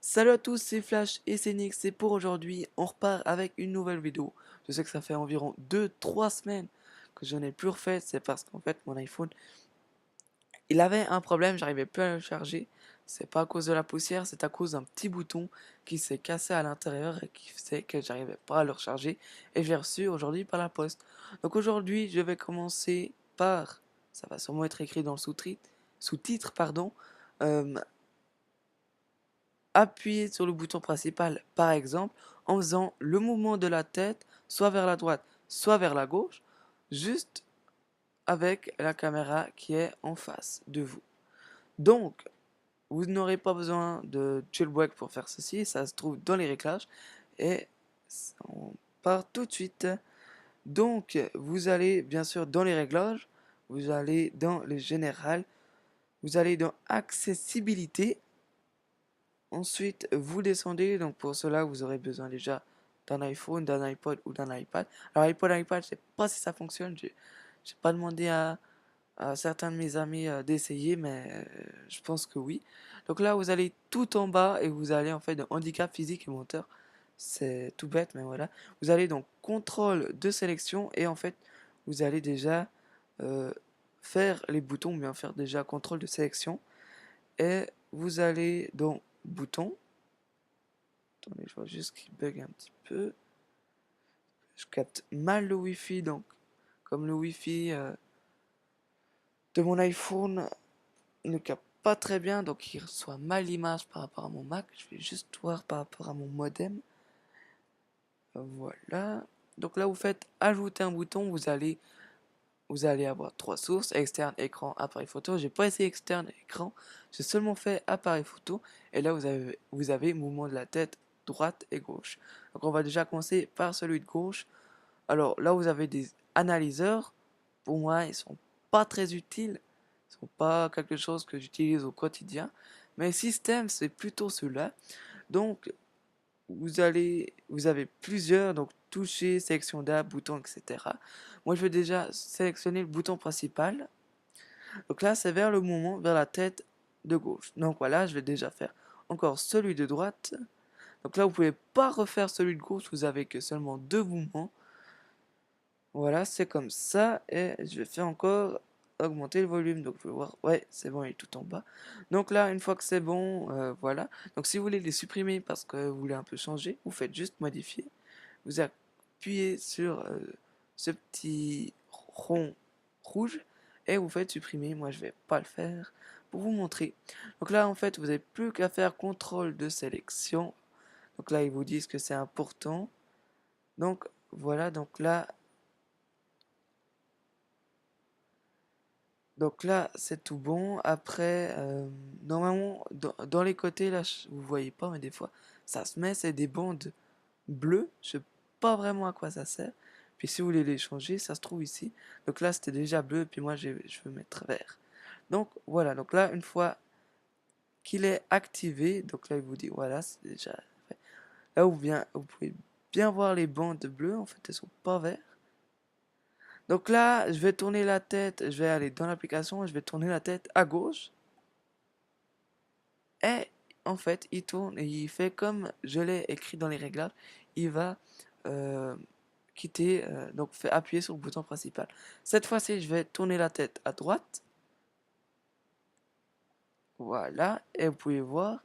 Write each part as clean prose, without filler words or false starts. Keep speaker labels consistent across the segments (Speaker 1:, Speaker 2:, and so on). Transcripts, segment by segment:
Speaker 1: Salut à tous, c'est Flash et c'est Nix et pour aujourd'hui on repart avec une nouvelle vidéo. Je sais que ça fait environ 2-3 semaines que je n'ai plus refait, c'est parce qu'en fait mon iPhone il avait un problème, j'arrivais plus à le charger. C'est pas à cause de la poussière, c'est à cause d'un petit bouton qui s'est cassé à l'intérieur et qui faisait que j'arrivais pas à le recharger et je l'ai reçu aujourd'hui par la poste. Donc aujourd'hui je vais commencer par, ça va sûrement être écrit dans le sous-titre, pardon, euh, appuyer sur le bouton principal, par exemple, en faisant le mouvement de la tête, soit vers la droite, soit vers la gauche, juste avec la caméra qui est en face de vous. Donc, vous n'aurez pas besoin de jailbreak pour faire ceci, ça se trouve dans les réglages, et on part tout de suite. Donc, vous allez bien sûr dans les réglages, vous allez dans les générales, vous allez dans accessibilité. Ensuite, vous descendez, donc pour cela, vous aurez besoin déjà d'un iPhone, d'un iPod ou d'un iPad. Alors, iPod, iPad, je sais pas si ça fonctionne. J'ai pas demandé à certains de mes amis d'essayer, mais je pense que oui. Donc là, vous allez tout en bas et vous allez en fait dans handicap physique et moteur. C'est tout bête, mais voilà. Vous allez donc contrôle de sélection et en fait, vous allez déjà euh, faire les boutons, bien faire déjà contrôle de sélection et vous allez dans bouton. Attendez, je vois juste qu'il bug un petit peu. Je capte mal le Wi-Fi, donc comme le Wi-Fi de mon iPhone ne capte pas très bien, donc il reçoit mal l'image par rapport à mon Mac. Je vais juste voir par rapport à mon modem. Voilà. Donc là, vous faites ajouter un bouton, vous allez avoir trois sources, externe, écran, appareil photo. J'ai pas essayé externe, écran, j'ai seulement fait appareil photo. Et là, vous avez mouvement de la tête droite et gauche. Donc on va déjà commencer par celui de gauche. Alors là, vous avez des analyseurs. Pour moi, ils sont pas très utiles. Ils sont pas quelque chose que j'utilise au quotidien. Mais système, c'est plutôt ceux-là. Donc, vous avez plusieurs, donc toucher, sélection d'app, bouton, etc. Moi, je vais déjà sélectionner le bouton principal. Donc là, c'est vers le mouvement, vers la tête de gauche. Donc voilà, je vais déjà faire encore celui de droite. Donc là, vous pouvez pas refaire celui de gauche, vous avez que seulement deux mouvements. Voilà, c'est comme ça. Et je vais faire encore augmenter le volume. Donc, je vais voir. Ouais, c'est bon, il est tout en bas. Donc là, une fois que c'est bon, voilà. Donc, si vous voulez les supprimer parce que vous voulez un peu changer, vous faites juste modifier. Vous appuyez sur ce petit rond rouge et vous faites supprimer. Moi, je vais pas le faire pour vous montrer. Donc là, en fait, vous n'avez plus qu'à faire contrôle de sélection. Donc là, ils vous disent que c'est important. Donc, voilà. Donc là, c'est tout bon. Après, normalement, dans les côtés, là, vous voyez pas, mais des fois, ça se met, c'est des bandes bleues. Je sais pas vraiment à quoi ça sert. Puis si vous voulez les changer, ça se trouve ici. Donc là, c'était déjà bleu, puis moi, je veux mettre vert. Donc voilà, donc là, une fois qu'il est activé, donc là, il vous dit, voilà, c'est déjà fait. Là, vous pouvez bien voir les bandes bleues, en fait, elles sont pas vertes. Donc là, je vais tourner la tête, je vais aller dans l'application, je vais tourner la tête à gauche. Et en fait, il tourne et il fait comme je l'ai écrit dans les réglages. Il va euh, quitter, donc fait appuyer sur le bouton principal. Cette fois-ci, je vais tourner la tête à droite. Voilà. Et vous pouvez voir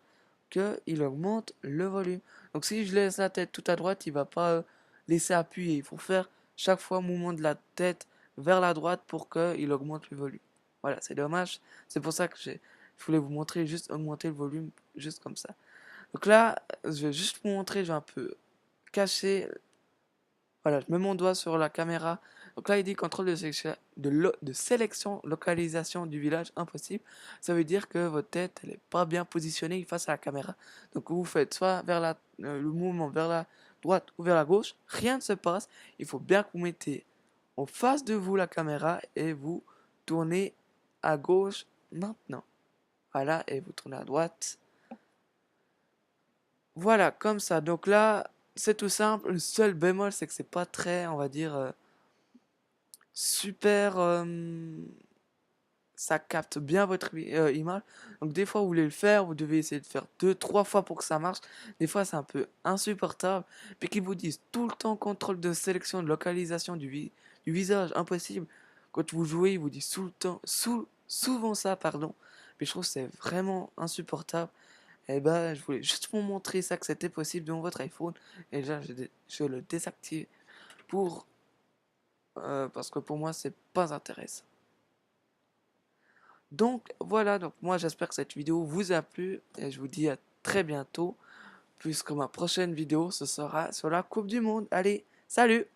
Speaker 1: qu'il augmente le volume. Donc si je laisse la tête tout à droite, il va pas laisser appuyer. Il faut faire chaque fois un mouvement de la tête vers la droite pour qu'il augmente le volume. Voilà, c'est dommage. C'est pour ça que je voulais vous montrer juste augmenter le volume, juste comme ça. Donc là, je vais juste vous montrer, je vais un peu cacher. Voilà, je mets mon doigt sur la caméra. Donc là, il dit contrôle de sélection, localisation du village impossible. Ça veut dire que votre tête, elle est pas bien positionnée face à la caméra. Donc vous faites soit le mouvement vers la droite ou vers la gauche, rien ne se passe. Il faut bien que vous mettez en face de vous la caméra et vous tournez à gauche maintenant. Voilà, et vous tournez à droite. Voilà, comme ça. Donc là, c'est tout simple. Le seul bémol, c'est que c'est pas très, on va dire, super ça capte bien votre image. Donc des fois vous voulez le faire, vous devez essayer de faire 2, 3 fois pour que ça marche. Des fois c'est un peu insupportable. Puis qu'ils vous disent tout le temps contrôle de sélection, de localisation du visage, impossible. Quand vous jouez, ils vous disent tout le temps, souvent ça, pardon. Mais je trouve que c'est vraiment insupportable. Et ben je voulais juste vous montrer ça que c'était possible dans votre iPhone. Et là je le désactive pour parce que pour moi c'est pas intéressant. Donc voilà, donc moi j'espère que cette vidéo vous a plu et je vous dis à très bientôt puisque ma prochaine vidéo ce sera sur la Coupe du Monde. Allez, salut!